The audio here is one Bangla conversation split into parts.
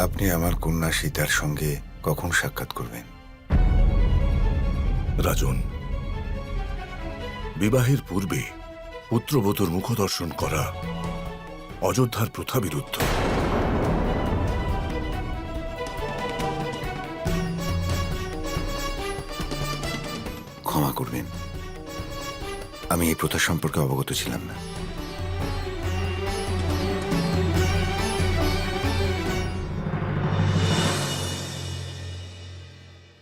আপনি আমার কন্যা সীতার সঙ্গে কখন সাক্ষাৎ করবেন? রাজন, বিবাহের পূর্বে পুত্রবধূর মুখদর্শন করা অযোধ্যার প্রথা বিরুদ্ধ। ক্ষমা করবেন, আমি এই প্রথা সম্পর্কে অবগত ছিলাম না।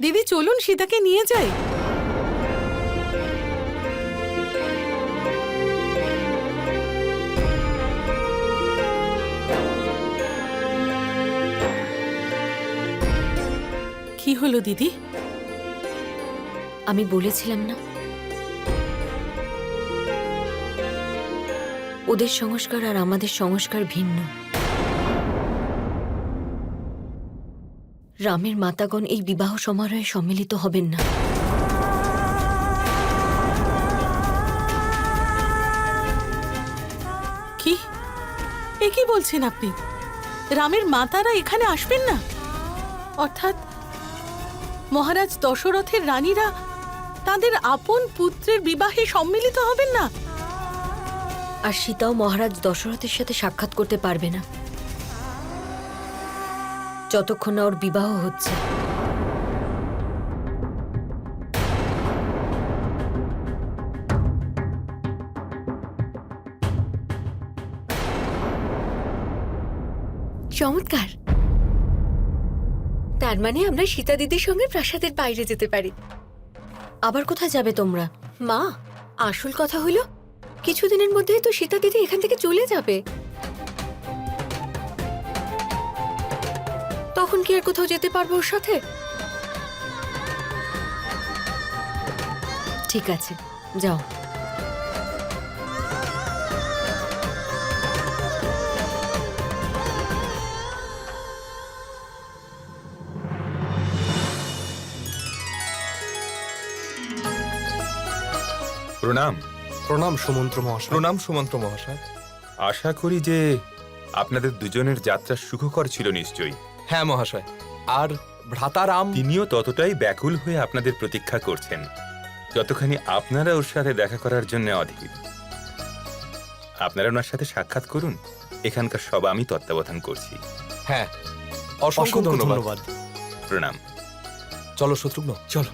দিদি চলুন সীতাকে নিয়ে যাই। কি হলো দিদি? আমি বলেছিলাম না, ওদের সংস্কার আর আমাদের সংস্কার ভিন্ন। রামের মাতাগণ এই বিবাহ সমারোহে সম্মিলিত হবেন না। কি এ কি বলছেন আপনি? রামের মাতারা এখানে আসবেন না? অর্থাৎ মহারাজ দশরথের রানীরা তাদের আপন পুত্রের বিবাহে সম্মিলিত হবেন না? আর সীতাও মহারাজ দশরথের সাথে সাক্ষাৎ করতে পারবে না যতক্ষণ না ওর বিবাহ হচ্ছে। চমৎকার! তার মানে আমরা সীতা দিদির সঙ্গে প্রাসাদের বাইরে যেতে পারি। আবার কোথায় যাবে তোমরা? মা, আসল কথা হলো কিছুদিনের মধ্যেই তো সীতা দিদি এখান থেকে চলে যাবে। তখন কি আর কোথাও যেতে পারবো ওর সাথে? ঠিক আছে, যাও। প্রণাম। প্রণাম সুমন্ত্র মহাশয়। প্রণাম সুমন্ত্র মহাশয়। আশা করি যে আপনাদের দুজনের যাত্রা সুখকর ছিল নিশ্চয়ই। হ্যাঁ মহাশয়, আর ভ্রাতা রাম তিনিও ততটাই ব্যাকুল হয়ে আপনাদের প্রতীক্ষা করছেন যতখানি আপনারা ওর সাথে দেখা করার জন্য অধীর। আপনারা ওনার সাথে সাক্ষাৎ করুন, এখানকার সব আমি তত্ত্বাবধান করছি। হ্যাঁ, অসংখ্য ধন্যবাদ। প্রণাম। চলো শত্রুঘ্ন, চলো।